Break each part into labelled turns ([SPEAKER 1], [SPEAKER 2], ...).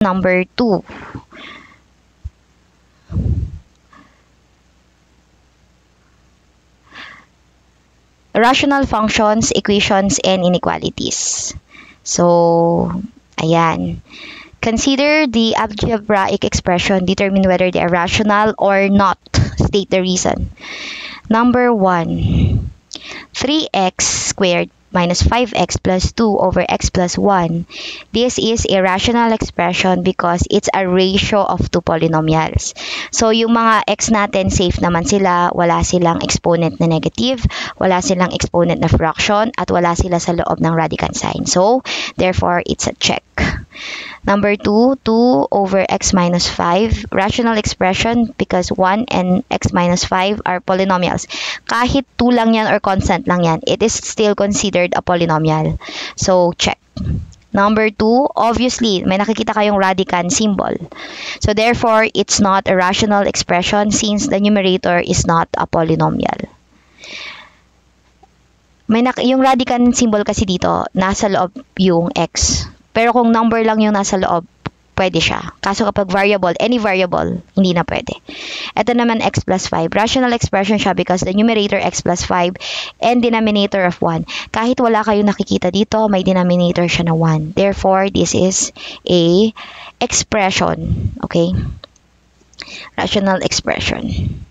[SPEAKER 1] number 2. Rational functions, equations, and inequalities. So, ayan. Consider the algebraic expression. Determine whether they are rational or not. State the reason. Number 1. 3x squared minus 5x plus 2 over x plus 1. This is a rational expression because it's a ratio of two polynomials. So, yung mga x natin, safe naman sila. Wala silang exponent na negative, wala silang exponent na fraction, at wala sila sa loob ng radicand sign. So, therefore, it's a check. Number 2, 2 over x minus 5. Rational expression because 1 and x minus 5 are polynomials. Kahit 2 lang yan or constant lang yan, it is still considered a polynomial. So, check. Number 2, obviously, may nakikita kayong radicand symbol. So, therefore, it's not a rational expression since the numerator is not a polynomial. Yung radicand symbol kasi dito, nasa loob yung x. Pero kung number lang yung nasa loob, pwede siya. Kaso kapag variable, any variable, hindi na pwede. Ito naman x plus 5. Rational expression siya because the numerator x plus 5 and denominator of 1. Kahit wala kayong nakikita dito, may denominator siya na 1. Therefore, this is a expression. Okay? Rational expression.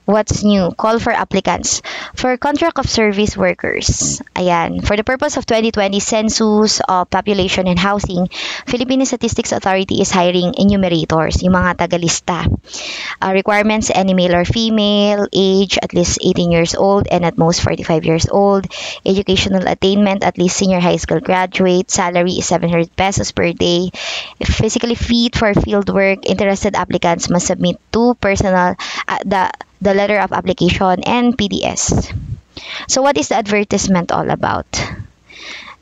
[SPEAKER 1] What's new? Call for applicants. For contract of service workers, ayan, for the purpose of 2020 Census of Population and Housing, Philippine Statistics Authority is hiring enumerators, yung mga tagalista. Requirements, any male or female, age at least 18 years old and at most 45 years old, educational attainment at least senior high school graduate, salary is 700 pesos per day, physically fit for field work, interested applicants must submit two personal, the letter of application and PDS. So what is the advertisement all about?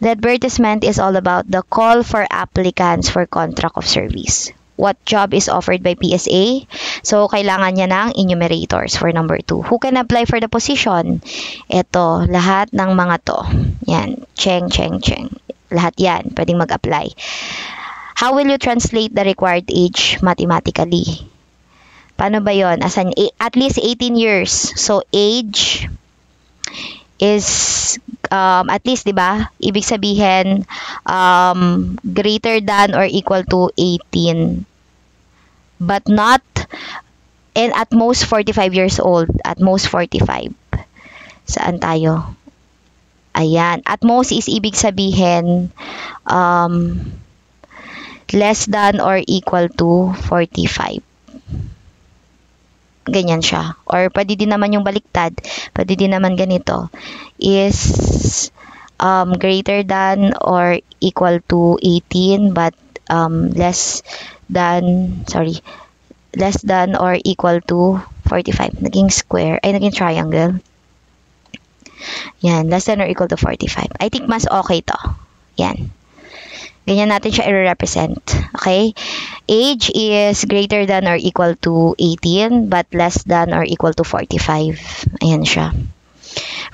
[SPEAKER 1] The advertisement is all about the call for applicants for contract of service. What job is offered by PSA? So kailangan niya ng enumerators for number 2. Who can apply for the position? Ito, lahat ng mga to. Yan, cheng. Lahat yan, pwedeng mag-apply. How will you translate the required age mathematically? Paano ba yun? At least 18 years. So, age is at least, di ba? Ibig sabihin, greater than or equal to 18. But not, and at most 45 years old. At most 45. Saan tayo? Ayan. At most is ibig sabihin, less than or equal to 45. Ganyan siya. Or pwede din naman yung baliktad. Pwede din naman ganito. Is greater than or equal to 18 but less than or equal to 45. Naging square. Ay, naging triangle. Yan. Less than or equal to 45. I think mas okay to. Yan. Ganyan natin siya i-represent. Okay? Age is greater than or equal to 18 but less than or equal to 45. Ayan siya.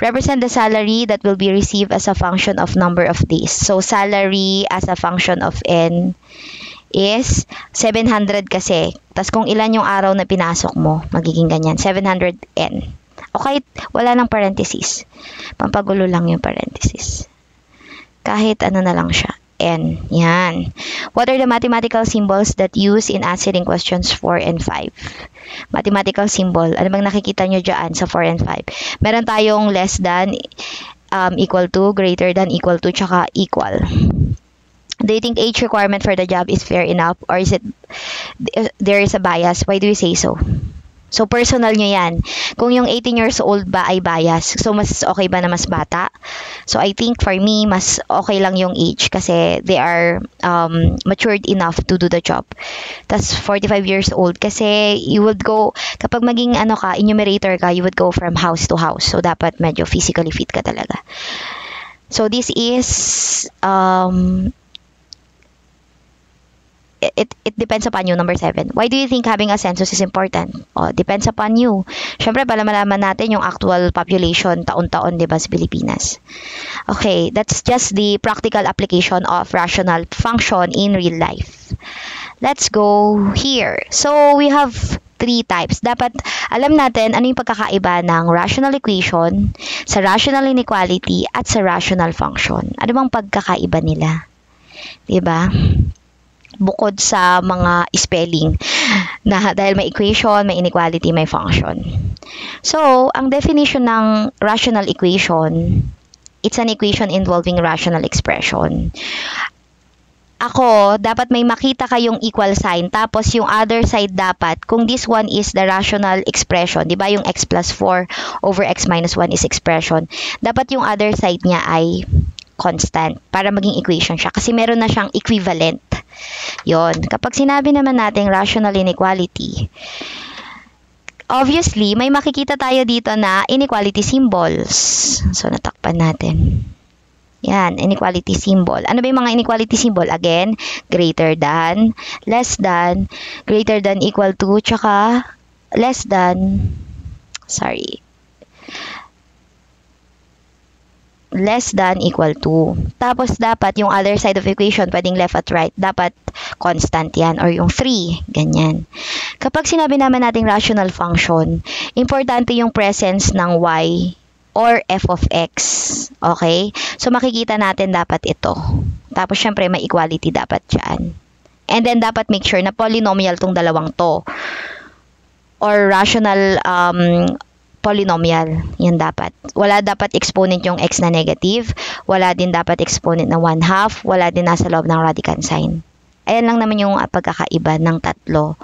[SPEAKER 1] Represent the salary that will be received as a function of number of days. So, salary as a function of N is 700 kasi. Tapos kung ilan yung araw na pinasok mo, magiging ganyan. 700N. Okay? Wala nang parenthesis. Pampagulo lang yung parenthesis. Kahit ano na lang siya. N. Yan. What are the mathematical symbols that use in answering questions 4 and 5? Mathematical symbol. Ano bang nakikita nyo dyan sa 4 and 5? Meron tayong less than, equal to, greater than, equal to, tsaka equal. Do you think age requirement for the job is fair enough or is it there is a bias? Why do you say so? So, personal nyo yan. Kung yung 18 years old ba ay bias, so mas okay ba na mas bata? So, I think for me, mas okay lang yung age kasi they are matured enough to do the job. Tas 45 years old kasi you would go, kapag maging enumerator ka, you would go from house to house. So, dapat medyo physically fit ka talaga. So, this is it depends upon you. Number 7. Why do you think having a census is important? Depends upon you. Syempre, para malaman natin yung actual population taon-taon, di ba, sa Pilipinas. Okay, that's just the practical application of rational function in real life. Let's go here. So, we have 3 types. Dapat alam natin ano yung pagkakaiba ng rational equation, sa rational inequality, at sa rational function. Ano bang pagkakaiba nila? Diba? Bukod sa mga spelling na dahil may equation, may inequality, may function. So, ang definition ng rational equation, it's an equation involving rational expression. Ako, dapat may makita kayong equal sign, tapos yung other side dapat, kung this one is the rational expression, di ba yung x plus 4 over x minus 1 is expression, dapat yung other side niya ay constant para maging equation siya kasi meron na siyang equivalent. Yon. Kapag sinabi naman natin rational inequality, obviously, may makikita tayo dito na inequality symbols. So, natakpan natin. Yan, inequality symbol. Ano ba yung mga inequality symbol? Again, greater than, less than, greater than equal to, tsaka less than, less than equal to. Tapos, dapat yung other side of equation, pwedeng left at right, dapat constant yan, or yung 3, ganyan. Kapag sinabi naman natin rational function, importante yung presence ng y or f of x. Okay? So, makikita natin dapat ito. Tapos, syempre, may equality dapat dyan. And then, dapat make sure na polynomial tong dalawang to. Or rational polynomial. Yan dapat. Wala dapat exponent yung x na negative. Wala din dapat exponent na 1/2. Wala din nasa loob ng radicand sign. Ayan lang naman yung pagkakaiba ng tatlo.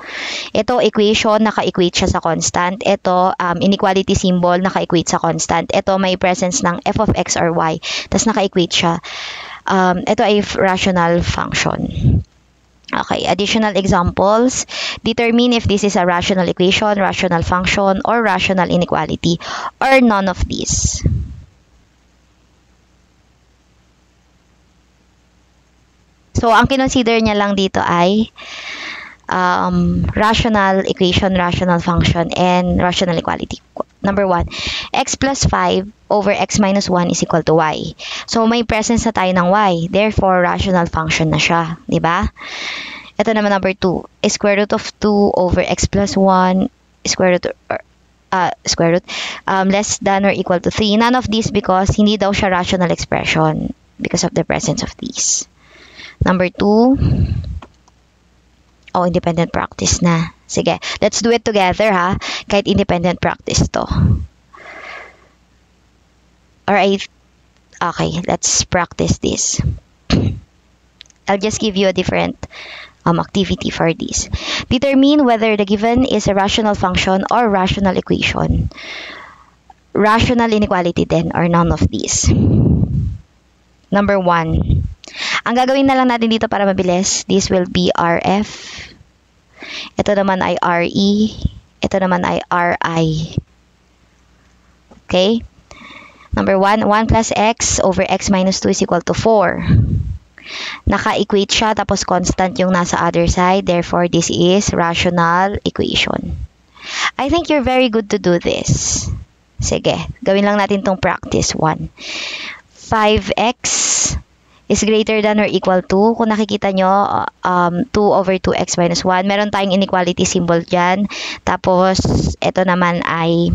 [SPEAKER 1] Ito, equation, naka-equate siya sa constant. Ito, inequality symbol, naka-equate sa constant. Ito, may presence ng f of x or y. Tapos, naka-equate siya. Ito ay rational function. Okay, additional examples. Determine if this is a rational equation, rational function, or rational inequality, or none of these. So, ang kinonsider niya lang dito ay rational equation, rational function, and rational equality. Number 1, x plus 5 over x minus 1 is equal to y. So, may presence na tayo ng y. Therefore, rational function na siya. Diba? Ito naman number 2, square root of 2 over x plus 1 square root less than or equal to 3. None of these because hindi daw siya rational expression because of the presence of these. Number 2, independent practice na. Sige, let's do it together ha. Kahit independent practice to. Alright, okay, let's practice this. I'll just give you a different activity for this. Determine whether the given is a rational function or rational equation. Rational inequality then or none of these. Number 1. Ang gagawin na lang natin dito para mabilis, this will be RF. Ito naman ay RE. Ito naman ay RI. Okay? Number 1, 1 plus x over x minus 2 is equal to 4. Naka-equate siya, tapos constant yung nasa other side. Therefore, this is rational equation. I think you're very good to do this. Sige, gawin lang natin tong practice 1. 5x is greater than or equal to, kung nakikita nyo, 2 over 2x minus 1. Meron tayong inequality symbol dyan. Tapos, ito naman ay,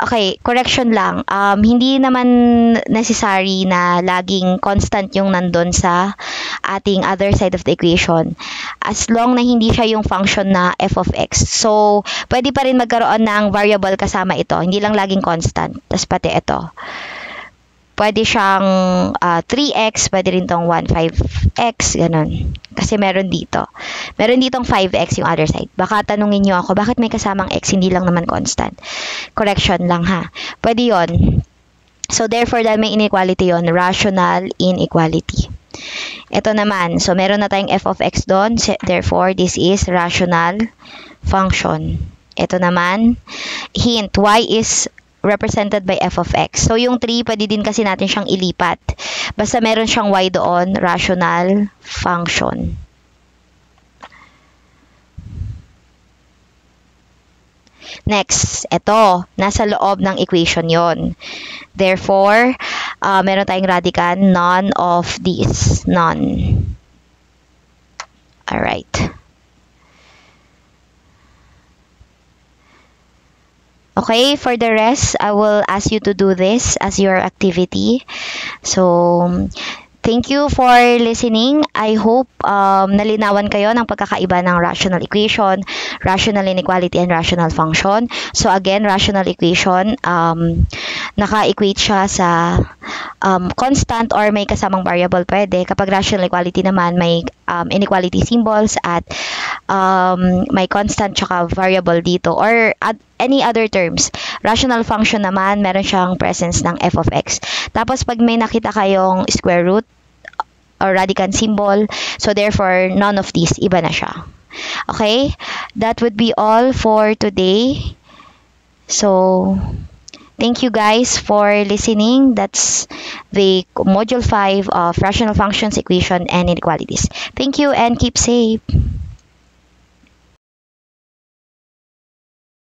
[SPEAKER 1] okay, correction lang. Hindi naman necessary na laging constant yung nandun sa ating other side of the equation. As long na hindi siya yung function na f of x. So, pwede pa rin magkaroon ng variable kasama ito. Hindi lang laging constant. Tapos pati ito. Pwede siyang 3x, pwede rin tong 15x, ganun. Kasi meron dito. Meron ditong 5x yung other side. Baka tanungin nyo ako, bakit may kasamang x, hindi lang naman constant? Correction lang ha. Pwede yon. So, therefore, dahil may inequality yon, rational inequality. Ito naman, so meron na tayong f of x doon. Therefore, this is rational function. Ito naman, hint, y is represented by f of x. So, yung 3, pwede din kasi natin siyang ilipat. Basta meron siyang y doon, rational function. Next, ito, nasa loob ng equation yon. Therefore, meron tayong radicand, none of these. None. Alright. Okay, for the rest, I will ask you to do this as your activity. So, thank you for listening. I hope nalinawan kayo ng pagkakaiba ng rational equation, rational inequality, and rational function. So again, rational equation, naka-equate siya sa constant or may kasamang variable pwede. Kapag rational equality naman, may inequality symbols at may constant tsaka variable dito or any other terms. Rational function naman, meron siyang presence ng f of x. Tapos pag may nakita kayong square root or radicand symbol, so therefore none of these, iba na siya. Okay, that would be all for today. So thank you guys for listening. That's the module 5 of rational functions, equation, and inequalities. Thank you and keep safe.